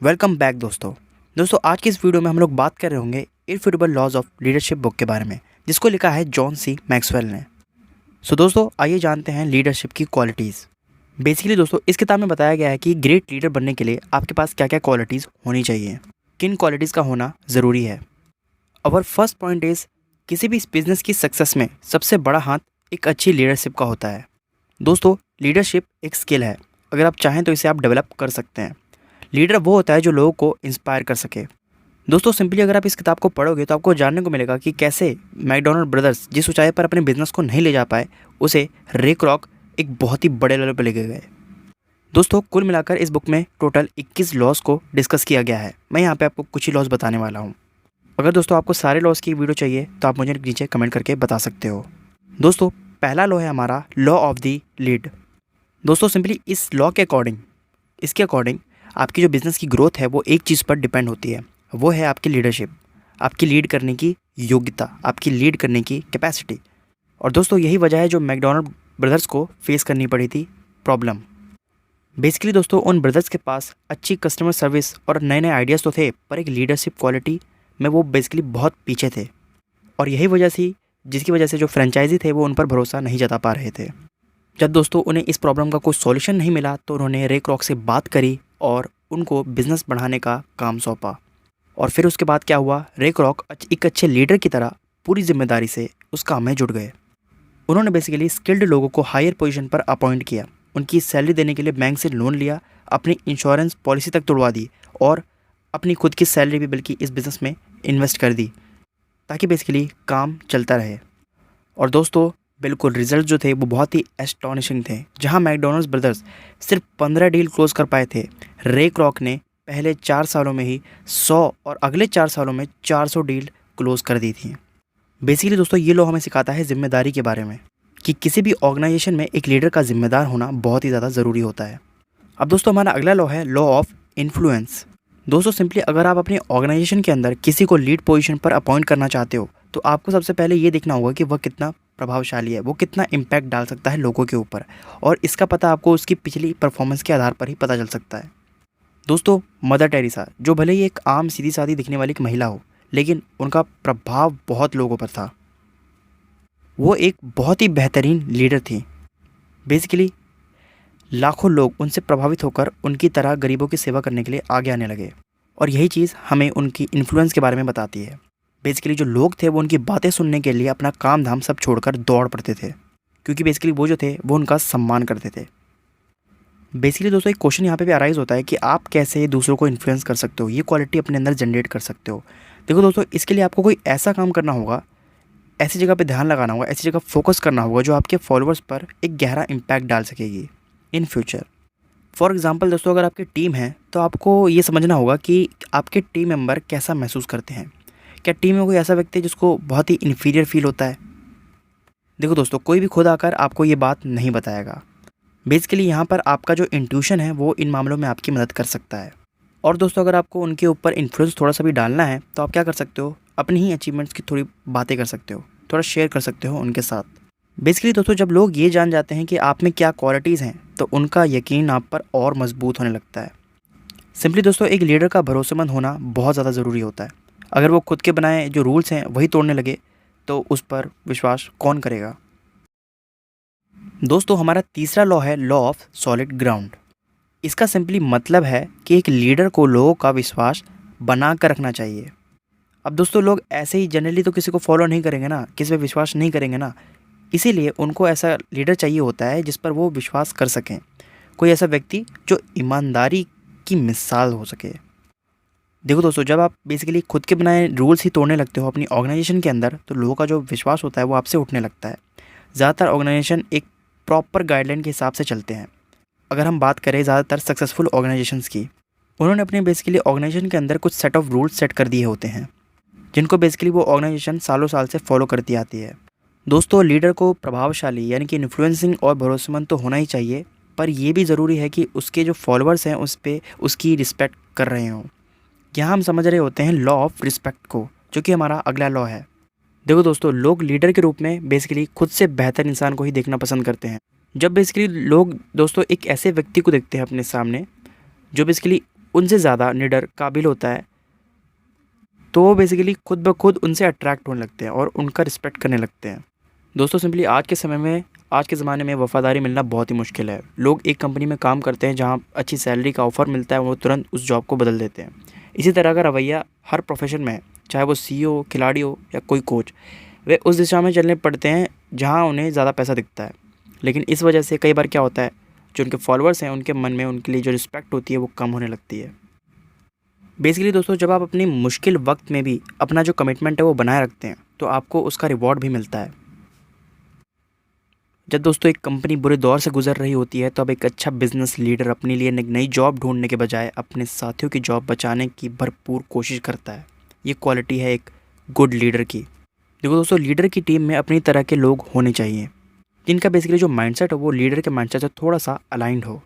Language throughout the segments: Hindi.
वेलकम बैक दोस्तों आज की इस वीडियो में हम लोग बात कर रहे होंगे इररिफ्यूटेबल लॉज ऑफ लीडरशिप बुक के बारे में, जिसको लिखा है जॉन सी मैक्सवेल ने। दोस्तों आइए जानते हैं लीडरशिप की क्वालिटीज़। बेसिकली दोस्तों इस किताब में बताया गया है कि ग्रेट लीडर बनने के लिए आपके पास क्या क्या क्वालिटीज़ होनी चाहिए, किन क्वालिटीज़ का होना ज़रूरी है। अवर फर्स्ट पॉइंट इज़, किसी भी बिजनेस की सक्सेस में सबसे बड़ा हाथ एक अच्छी लीडरशिप का होता है। दोस्तों लीडरशिप एक स्किल है, अगर आप चाहें तो इसे आप डेवलप कर सकते हैं। लीडर वो होता है जो लोगों को इंस्पायर कर सके। दोस्तों सिंपली अगर आप इस किताब को पढ़ोगे तो आपको जानने को मिलेगा कि कैसे मैकडोनल्ड ब्रदर्स जिस ऊंचाई पर अपने बिजनेस को नहीं ले जा पाए, उसे रे क्रॉक एक बहुत ही बड़े लेवल पर लेके गए। दोस्तों कुल मिलाकर इस बुक में टोटल 21 लॉज को डिस्कस किया गया है। मैं यहाँ पे आपको कुछ ही लॉज बताने वाला हूँ। अगर दोस्तों आपको सारे लॉज की वीडियो चाहिए तो आप मुझे नीचे कमेंट करके बता सकते हो। दोस्तों पहला लॉ है हमारा लॉ ऑफ द लीड। दोस्तों सिंपली इस लॉ के अकॉर्डिंग, इसके अकॉर्डिंग आपकी जो बिज़नेस की ग्रोथ है वो एक चीज़ पर डिपेंड होती है, वो है आपकी लीडरशिप, आपकी लीड करने की योग्यता, आपकी लीड करने की कैपेसिटी। और दोस्तों यही वजह है जो मैकडोनल्ड ब्रदर्स को फेस करनी पड़ी थी प्रॉब्लम। बेसिकली दोस्तों उन ब्रदर्स के पास अच्छी कस्टमर सर्विस और नए नए आइडियाज़ तो थे, पर एक लीडरशिप क्वालिटी में वो बेसिकली बहुत पीछे थे। और यही वजह थी जिसकी वजह से जो फ्रेंचाइजी थे वो उन पर भरोसा नहीं जता पा रहे थे। जब दोस्तों उन्हें इस प्रॉब्लम का कोई सॉल्यूशन नहीं मिला तो उन्होंने रे क्रॉक से बात करी और उनको बिज़नेस बढ़ाने का काम सौंपा। और फिर उसके बाद क्या हुआ, रे क्रॉक एक अच्छे लीडर की तरह पूरी जिम्मेदारी से उस काम में जुट गए। उन्होंने बेसिकली स्किल्ड लोगों को हायर पोजीशन पर अपॉइंट किया, उनकी सैलरी देने के लिए बैंक से लोन लिया, अपनी इंश्योरेंस पॉलिसी तक तोड़वा दी और अपनी खुद की सैलरी भी बल्कि इस बिज़नेस में इन्वेस्ट कर दी, ताकि बेसिकली काम चलता रहे। और दोस्तों बिल्कुल रिजल्ट जो थे वो बहुत ही एस्टॉनिशिंग थे। जहां मैकडोनल्ड्स ब्रदर्स सिर्फ 15 डील क्लोज कर पाए थे, रे क्रॉक ने पहले 4 सालों में ही 100 और अगले 4 सालों में 400 डील क्लोज कर दी थी। बेसिकली दोस्तों ये लॉ हमें सिखाता है जिम्मेदारी के बारे में, कि किसी भी ऑर्गेनाइजेशन में एक लीडर का जिम्मेदार होना बहुत ही ज़्यादा ज़रूरी होता है। अब दोस्तों हमारा अगला लॉ है लॉ ऑफ इन्फ्लुएंस। दोस्तों सिंपली अगर आप अपनी ऑर्गेनाइजेशन के अंदर किसी को लीड पोजीशन पर अपॉइंट करना चाहते हो तो आपको सबसे पहले ये देखना होगा कि वह कितना प्रभावशाली है, वो कितना इम्पैक्ट डाल सकता है लोगों के ऊपर। और इसका पता आपको उसकी पिछली परफॉर्मेंस के आधार पर ही पता चल सकता है। दोस्तों मदर टेरेसा, जो भले ही एक आम सीधी सादी दिखने वाली एक महिला हो, लेकिन उनका प्रभाव बहुत लोगों पर था। वो एक बहुत ही बेहतरीन लीडर थी। बेसिकली लाखों लोग उनसे प्रभावित होकर उनकी तरह गरीबों की सेवा करने के लिए आगे आने लगे। और यही चीज़ हमें उनकी इन्फ्लुएंस के बारे में बताती है। बेसिकली जो लोग थे वो उनकी बातें सुनने के लिए अपना काम धाम सब छोड़कर दौड़ पड़ते थे, क्योंकि बेसिकली वो जो थे वो उनका सम्मान करते थे। बेसिकली दोस्तों एक क्वेश्चन यहाँ पे भी अराइज होता है कि आप कैसे दूसरों को इन्फ्लुएंस कर सकते हो, ये क्वालिटी अपने अंदर जनरेट कर सकते हो। देखो दोस्तों इसके लिए आपको कोई ऐसा काम करना होगा, ऐसी जगह पे ध्यान लगाना होगा, ऐसी जगह फोकस करना होगा जो आपके फॉलोअर्स पर एक गहरा इम्पैक्ट डाल सकेगी इन फ्यूचर। फॉर एग्जाम्पल दोस्तों अगर आपकी टीम है तो आपको ये समझना होगा कि आपके टीम मेंबर कैसा महसूस करते हैं। क्या टीम में कोई ऐसा व्यक्ति है जिसको बहुत ही इन्फीरियर फील होता है? देखो दोस्तों कोई भी खुद आकर आपको ये बात नहीं बताएगा। बेसिकली यहाँ पर आपका जो इंट्यूशन है वो इन मामलों में आपकी मदद कर सकता है। और दोस्तों अगर आपको उनके ऊपर इन्फ्लुएंस थोड़ा सा भी डालना है तो आप क्या कर सकते हो, अपनी ही अचीवमेंट्स की थोड़ी बातें कर सकते हो, थोड़ा शेयर कर सकते हो उनके साथ। बेसिकली दोस्तों जब लोग ये जान जाते हैं कि आप में क्या क्वालिटीज़ हैं तो उनका यकीन आप पर और मजबूत होने लगता है। सिंपली दोस्तों एक लीडर का भरोसेमंद होना बहुत ज़्यादा ज़रूरी होता है। अगर वो खुद के बनाए जो रूल्स हैं वही तोड़ने लगे तो उस पर विश्वास कौन करेगा। दोस्तों हमारा तीसरा लॉ है लॉ ऑफ सॉलिड ग्राउंड। इसका सिंपली मतलब है कि एक लीडर को लोगों का विश्वास बना कर रखना चाहिए। अब दोस्तों लोग ऐसे ही जनरली तो किसी को फॉलो नहीं करेंगे ना, किसी पर विश्वास नहीं करेंगे ना, इसीलिए उनको ऐसा लीडर चाहिए होता है जिस पर वो विश्वास कर सकें। कोई ऐसा व्यक्ति जो ईमानदारी की मिसाल हो सके। देखो दोस्तों जब आप बेसिकली खुद के बनाए रूल्स ही तोड़ने लगते हो अपनी ऑर्गेनाइजेशन के अंदर तो लोगों का जो विश्वास होता है वो आपसे उठने लगता है। ज़्यादातर ऑर्गेनाइजेशन एक प्रॉपर गाइडलाइन के हिसाब से चलते हैं। अगर हम बात करें ज़्यादातर सक्सेसफुल ऑर्गेनाइजेशंस की, उन्होंने अपने बेसिकली ऑर्गेनाइजेशन के अंदर कुछ सेट ऑफ रूल्स सेट कर दिए होते हैं, जिनको बेसिकली वो ऑर्गेनाइजेशन सालों साल से फॉलो करती आती है। दोस्तों लीडर को प्रभावशाली यानी कि इन्फ्लुएंसिंग और भरोसेमंद तो होना ही चाहिए, पर यह भी ज़रूरी है कि उसके जो फॉलोअर्स हैं उस पर उसकी रिस्पेक्ट कर रहे हों। यहाँ हम समझ रहे होते हैं लॉ ऑफ रिस्पेक्ट को, जो कि हमारा अगला लॉ है। देखो दोस्तों लोग लीडर के रूप में बेसिकली खुद से बेहतर इंसान को ही देखना पसंद करते हैं। जब बेसिकली लोग दोस्तों एक ऐसे व्यक्ति को देखते हैं अपने सामने जो बेसिकली उनसे ज़्यादा निडर, काबिल होता है, तो वो बेसिकली खुद ब खुद उनसे अट्रैक्ट होने लगते हैं और उनका रिस्पेक्ट करने लगते हैं। दोस्तों सिंपली आज के ज़माने में वफ़ादारी मिलना बहुत ही मुश्किल है। लोग एक कंपनी में काम करते हैं जहाँ अच्छी सैलरी का ऑफ़र मिलता है, वो तुरंत उस जॉब को बदल देते हैं। इसी तरह का रवैया हर प्रोफेशन में है, चाहे वो सीईओ, खिलाड़ी हो या कोई कोच। वे उस दिशा में चलने पड़ते हैं जहाँ उन्हें ज़्यादा पैसा दिखता है। लेकिन इस वजह से कई बार क्या होता है, जो उनके फॉलोअर्स हैं उनके मन में उनके लिए जो रिस्पेक्ट होती है वो कम होने लगती है। बेसिकली दोस्तों, जब आप अपनी मुश्किल वक्त में भी अपना जो कमिटमेंट है वो बनाए रखते हैं तो आपको उसका रिवॉर्ड भी मिलता है। जब दोस्तों एक कंपनी बुरे दौर से गुजर रही होती है तो अब एक अच्छा बिजनेस लीडर अपने लिए एक नई जॉब ढूंढने के बजाय अपने साथियों की जॉब बचाने की भरपूर कोशिश करता है। ये क्वालिटी है एक गुड लीडर की। देखो दोस्तों, लीडर की टीम में अपनी तरह के लोग होने चाहिए जिनका बेसिकली जो माइंडसेट हो वो लीडर के माइंडसेट से थोड़ा सा अलाइंड हो।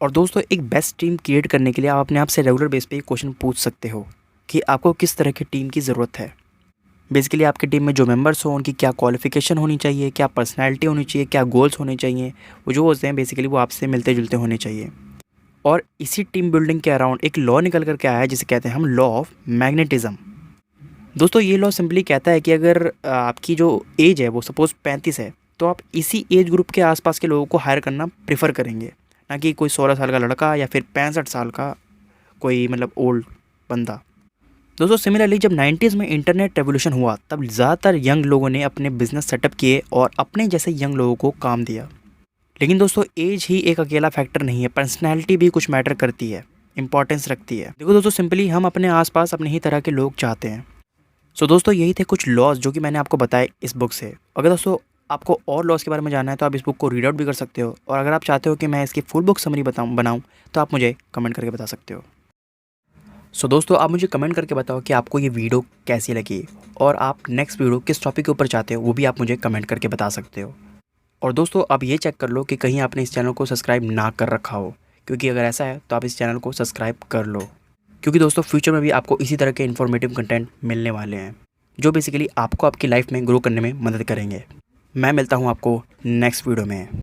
और दोस्तों, एक बेस्ट टीम क्रिएट करने के लिए आप अपने आप से रेगुलर बेस पे एक क्वेश्चन पूछ सकते हो कि आपको किस तरह की टीम की ज़रूरत है। बेसिकली आपकी टीम में जो मेंबर्स हो उनकी क्या क्वालिफिकेशन होनी चाहिए, क्या पर्सनैलिटी होनी चाहिए, क्या गोल्स होने चाहिए, वो जो होते हैं बेसिकली वो आपसे मिलते जुलते होने चाहिए। और इसी टीम बिल्डिंग के अराउंड एक लॉ निकल कर के आया है जिसे कहते हैं हम लॉ ऑफ मैग्नेटिज्म। दोस्तों ये लॉ सिंपली कहता है कि अगर आपकी जो एज है वो सपोज़ 35 है तो आप इसी एज ग्रुप के आसपास के लोगों को हायर करना प्रेफर करेंगे, ना कि कोई 16 साल का लड़का या फिर 65 साल का कोई मतलब ओल्ड बंदा। दोस्तों सिमिलरली जब 90s में इंटरनेट रेवोल्यूशन हुआ तब ज़्यादातर यंग लोगों ने अपने बिजनेस सेटअप किए और अपने जैसे यंग लोगों को काम दिया। लेकिन दोस्तों एज ही एक अकेला फैक्टर नहीं है, पर्सनैलिटी भी कुछ मैटर करती है, इंपॉर्टेंस रखती है। देखो दोस्तों, सिंपली हम अपने आसपास अपने ही तरह के लोग चाहते हैं। सो दोस्तों यही थे कुछ लॉज जो कि मैंने आपको बताए इस बुक से। अगर दोस्तों आपको और लॉज के बारे में जानना है तो आप इस बुक को रीड आउट भी कर सकते हो, और अगर आप चाहते हो कि मैं इसकी फुल बुक समरी बनाऊँ तो आप मुझे कमेंट करके बता सकते हो। सो दोस्तों आप मुझे कमेंट करके बताओ कि आपको ये वीडियो कैसी लगी, और आप नेक्स्ट वीडियो किस टॉपिक के ऊपर चाहते हो वो भी आप मुझे कमेंट करके बता सकते हो। और दोस्तों आप ये चेक कर लो कि कहीं आपने इस चैनल को सब्सक्राइब ना कर रखा हो, क्योंकि अगर ऐसा है तो आप इस चैनल को सब्सक्राइब कर लो, क्योंकि दोस्तों फ्यूचर में भी आपको इसी तरह के इन्फॉर्मेटिव कंटेंट मिलने वाले हैं जो बेसिकली आपको आपकी लाइफ में ग्रो करने में मदद करेंगे। मैं मिलता हूँ आपको नेक्स्ट वीडियो में।